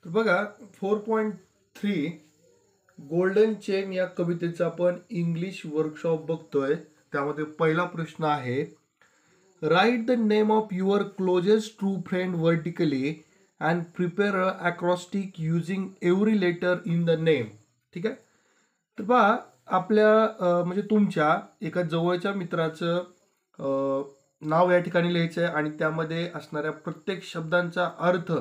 तर बघा 4.3 golden chain या कवितेचा आपण इंग्लिश वर्कशॉप बघतोय. त्यामध्ये पहिला प्रश्न आहे, write the name of your closest true friend vertically and prepare a acrostic using every letter in the name. ठीक आहे. तर पहा आपल्या म्हणजे तुमच्या एका जवळच्या मित्राचं नाव या ठिकाणी लिहायचं आहे आणि त्यामध्ये असणाऱ्या प्रत्येक शब्दांचा अर्थ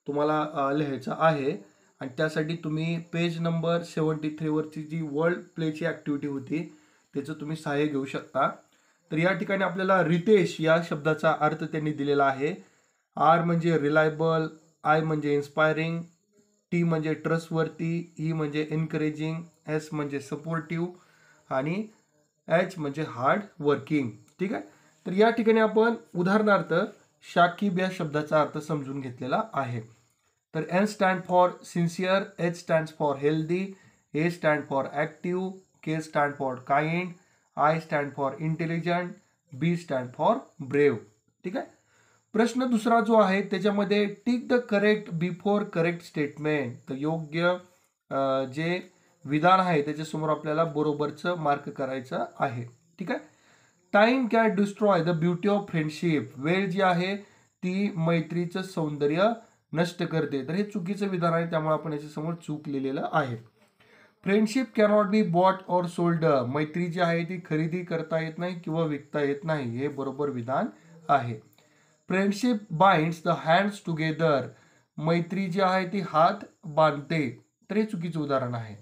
तुम्हाला लिहायचा आहे. आणि त्यासाठी तुम्ही पेज नंबर 73 वरची जी वर्ल्ड प्लेची ॲक्टिव्हिटी होती त्याचं तुम्ही सहाय्य घेऊ शकता. तर या ठिकाणी आपल्याला रितेश या शब्दाचा अर्थ त्यांनी दिलेला आहे. आर म्हणजे रिलायबल, आय म्हणजे इन्स्पायरिंग, टी म्हणजे ट्रस्टवर्थी, ई म्हणजे एनकरेजिंग, एस म्हणजे सपोर्टिव्ह आणि एच म्हणजे हार्ड वर्किंग. ठीक आहे. तर या ठिकाणी आपण उदाहरणार्थ शाकिब या शब्दाचा अर्थ समजून घेतलेला आहे. तर N stand for sincere, H stand for healthy, A stand for active, K stand for kind, I stand for intelligent, B stand for brave. ठीक आहे. प्रश्न दुसरा जो आहे त्याच्यामध्ये tick the correct before correct statement. तर योग्य जे विधान आहे त्याच्यासमोर आपल्याला बरोबरचं मार्क करायचं आहे. ठीक आहे. Time can destroy the beauty of friendship. वेळ जी आहे ती मैत्रीचं सौंदर्य नष्ट करते. तर हे चुकीचं विधान आहे, त्यामुळे आपण याच्यासमोर चूक लिहिलेलं आहे. Friendship cannot be bought or sold. मैत्री जी आहे ती खरेदी करता येत नाही किंवा विकता येत नाही, हे बरोबर विधान आहे. Friendship binds the hands together. मैत्री जी आहे ती हात बांधते, तर हे चुकीचं उदाहरण आहे.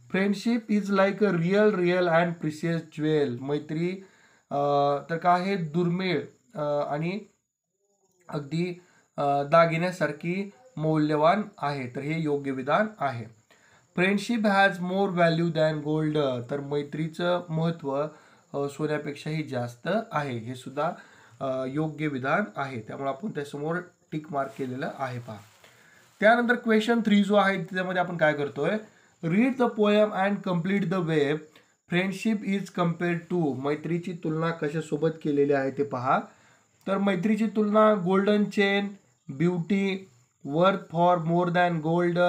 Friendship is like a real and precious jewel. मैत्री तर काय आहे, दुर्मिळ आणि अगदी दागिन्यासारखी मौल्यवान आहे. तर हे योग्य विधान आहे. Friendship has more value than gold. तर मैत्रीचं महत्त्व सोन्यापेक्षाही जास्त आहे, हे सुद्धा योग्य विधान आहे. त्यामुळे आपण त्यासमोर टिक मार्क केलेलं आहे पहा. त्यानंतर क्वेश्चन 3 जो आहे त्यामध्ये आपण काय करतोय, read the poem and complete the web. Friendship is compared to. मैत्रीची तुलना कशासोबत केलेली आहे ते पहा. तर मैत्रीची तुलना golden chain, beauty, worth for more than gold,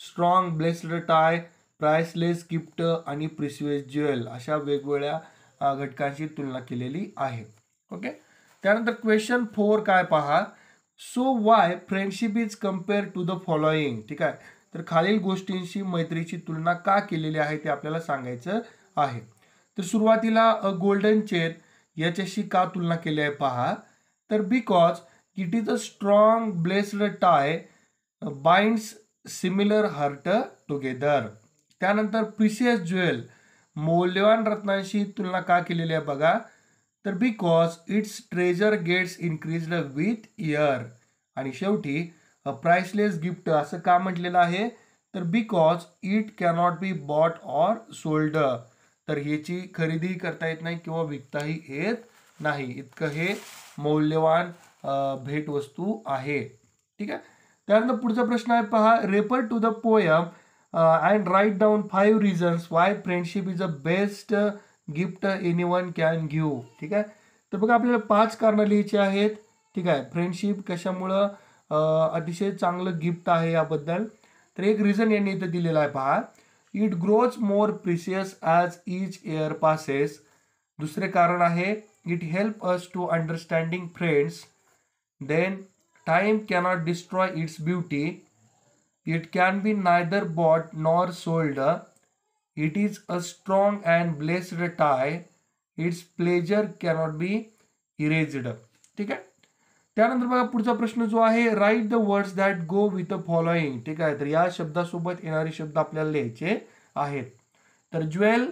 strong blessed tie, priceless gift आणि प्रिसियस ज्वेल अशा वेगवेगळ्या घटकांची तुलना केलेली आहे. ओके. त्यानंतर क्वेश्चन 4 काय पहा, so why friendship is compare to the following. ठीक आहे. तर खालील गोष्टींशी मैत्रीची तुलना का केलेली आहे ते आपल्याला सांगायचं आहे. तर सुरुवातीला गोल्डन चेन याच्याशी का तुलना केली आहे पहा. तर because it is a strong blessed tie binds similar heart together. त्यानंतर प्रिशियस ज्वेल, मौल्यवान रत्नांशी तुलना का केलेली आहे बघा. तर because it's treasure gets increased with year. आणि शेवटी प्राइसलेस गिफ्ट असं का म्हटलेलं आहे, तर because it cannot be bought or sold. तर ह्याची खरेदी करता येत नाही किंवा विकताही येत नाही, इतकं हे मौल्यवान भेटवस्तू आहे. ठीक आहे. त्यानंतर पुढचा प्रश्न आहे पहा, refer to the poem and write down 5 reasons why friendship is a best gift anyone can give. ठीक आहे. तर बघा आपल्याला 5 कारणं लिहायची आहेत. ठीक आहे. फ्रेंडशिप कशामुळं अतिशय चांगलं गिफ्ट आहे याबद्दल. तर एक रिझन यांनी इथं दिलेला आहे पहा, it grows more precious as each year passes. दुसरे कारण आहे, it help us to understanding friends. Then time cannot destroy its beauty. It can be neither bought nor sold. It is a strong and blessed tie. Its pleasure cannot be erased. ठीक आहे. त्यानंतर बघा पुढचा प्रश्न जो आहे, write the words that go with the following. ठीक आहे. तर या शब्दासोबत येणारे शब्द आपल्याला लिहायचे आहेत. तर ज्वेल,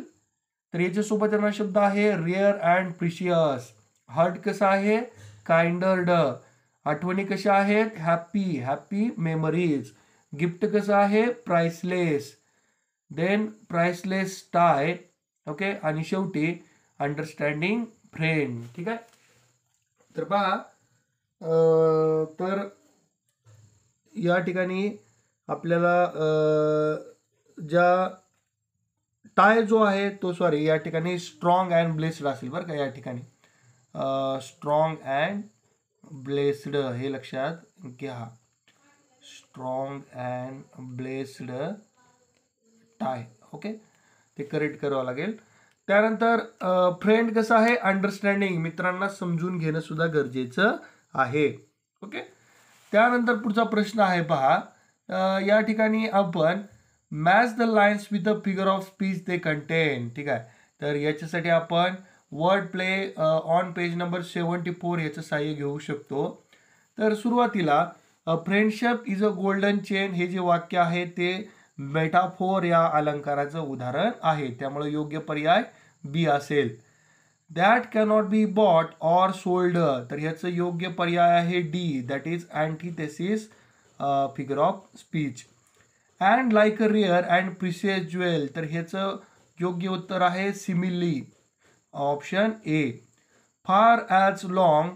तर याच्यासोबत येणारा शब्द आहे रेअर अँड प्रिशियस. हर्ट कसा आहे, काइंडर्ड. आठवणी कशा आहेत, हॅपी मेमरीज. गिफ्ट कसं आहे, priceless. Then priceless tie. Okay. आणि शेवटी अंडरस्टँडिंग फ्रेंड. ठीक आहे. तर पहा तर या ठिकाणी आपल्याला ज्या टाय जो आहे तो या ठिकाणी स्ट्रॉंग अँड ब्लेस्ड असेल बरं का. या ठिकाणी स्ट्रॉंग अँड ब्लेस्ड हे लक्षात घ्या. Strong and blessed tie. Okay, ते करेक्ट करावं लागेल. त्यानंतर फ्रेंड कसं आहे, अंडरस्टँडिंग, मित्रांना समजून घेणं सुद्धा गरजेचं आहे. ओके, त्यानंतर पुढचा प्रश्न आहे पहा. या ठिकाणी आपण match the lines with the figure of speech they contain. ठीक आहे, तर याच्यासाठी आपण word play on page number 74 याचं सहाय्य घेऊ शकतो. तर सुरुवातीला friendship is a golden chain हे जे वाक्य आहे ते मेटाफोर या अलंकाराचं उदाहरण आहे, त्यामुळे योग्य पर्याय बी असेल. That cannot be bought or sold, तर ह्याचं योग्य पर्याय आहे D, that is antithesis figure of speech. And like a rare and precious jewel, तर ह्याचं योग्य उत्तर आहे सिमिली, ऑप्शन ए. फार ॲज लॉंग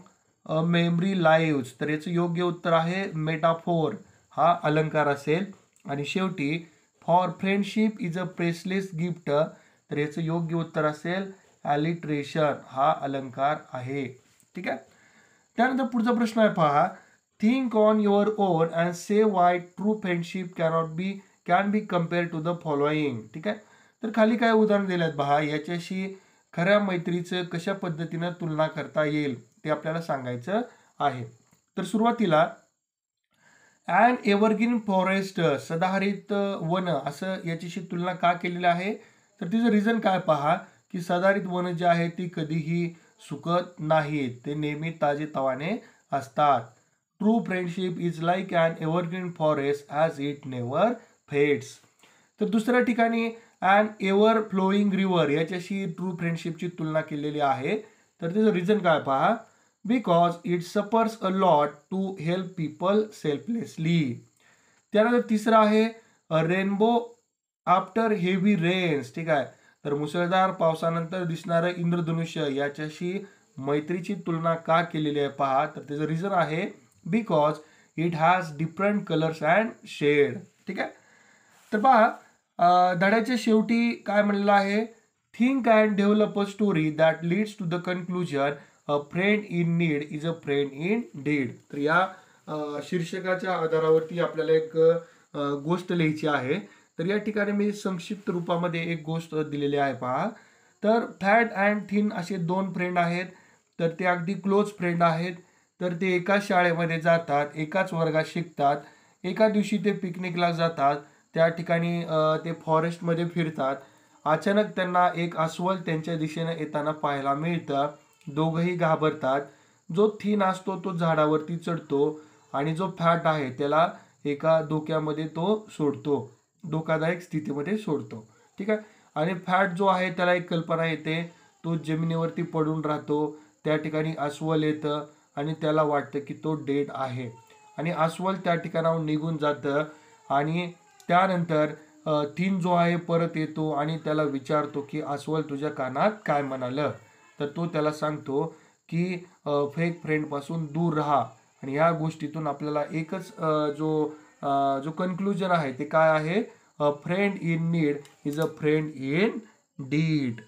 मेमरी लाईव्स, तर याचं योग्य उत्तर आहे मेटाफोर हा अलंकार असेल. आणि शेवटी for friendship is a priceless gift, तर याचं योग्य उत्तर असेल ॲलिट्रेशन हा अलंकार आहे. ठीक आहे, त्यानंतर पुढचा प्रश्न आहे पहा. Think on your own and say why true friendship can be compare to the following. ठीक आहे, तर खाली काय उदाहरण दिलं आहेत पहा, याच्याशी खऱ्या मैत्रीचं कशा पद्धतीनं तुलना करता येईल ते आपल्याला सांगायचं आहे. तर सुरुवातीला अँड एव्हरग्रीन फॉरेस्ट, सदाहरित वन, असं याच्याशी तुलना का केलेली आहे, तर तिचं रिझन काय पहा, की सदाहरित वन जे आहे ती कधीही सुकत नाहीत, ते नेहमी ताजेतवाने असतात. True friendship is like an evergreen forest as it never fades. तर दुसऱ्या ठिकाणी अँड एव्हर फ्लोईंग रिव्हर याच्याशी ट्रू फ्रेंडशिपची तुलना केलेली आहे, तर त्याचं रिझन काय पहा, because it suffers a lot to help people selflessly. त्यानंतर तिसरं आहे रेनबो आफ्टर हेवी रेन्स. ठीक आहे, तर मुसळधार पावसानंतर दिसणारं इंद्रधनुष्य याच्याशी मैत्रीची तुलना का केलेली आहे पहा, तर त्याचं रिझन आहे because it has different colours and shade. ठीक आहे, तर पहा धड्याच्या शेवटी काय म्हणलेलं आहे, think and develop a story that leads to the conclusion a friend in need is a friend indeed. तर या शीर्षकाच्या आधारावरती आपल्याला एक गोष्ट लिहायची आहे. तर या ठिकाणी मी संक्षिप्त रूपामध्ये एक गोष्ट दिलेली आहे पहा. तर फॅट अँड थिन असे दोन फ्रेंड आहेत, तर ते अगदी क्लोज फ्रेंड आहेत. तर ते एकाच शाळेमध्ये जातात, एकाच वर्गात शिकतात, एका दिवशी ते पिकनिकला जातात, त्या ठिकाणी ते फॉरेस्टमध्ये फिरतात. अचानक त्यांना एक अस्वल त्यांच्या दिशेने येताना पाहायला मिळतं. दोघंही घाबरतात. जो थिन असतो तो झाडावरती चढतो आणि जो फॅट आहे त्याला एका धोक्यामध्ये तो सोडतो, धोकादायक स्थितीमध्ये सोडतो. ठीक आहे, आणि फॅट जो आहे त्याला एक कल्पना येते, तो जमिनीवरती पडून राहतो. त्या ठिकाणी अस्वल येतं आणि त्याला वाटतं की तो डेड आहे आणि अस्वल त्या ठिकाणाहून निघून जातं. आणि त्यानंतर थिन जो आहे परत येतो आणि त्याला विचारतो की अस्वल तुझ्या कानात काय म्हणालं, तर तो त्याला सांगतो की फेक फ्रेंडपासून दूर राहा. आणि ह्या गोष्टीतून आपल्याला एकच जो कन्क्लुजन आहे ते काय आहे, अ friend in need is a friend in deed.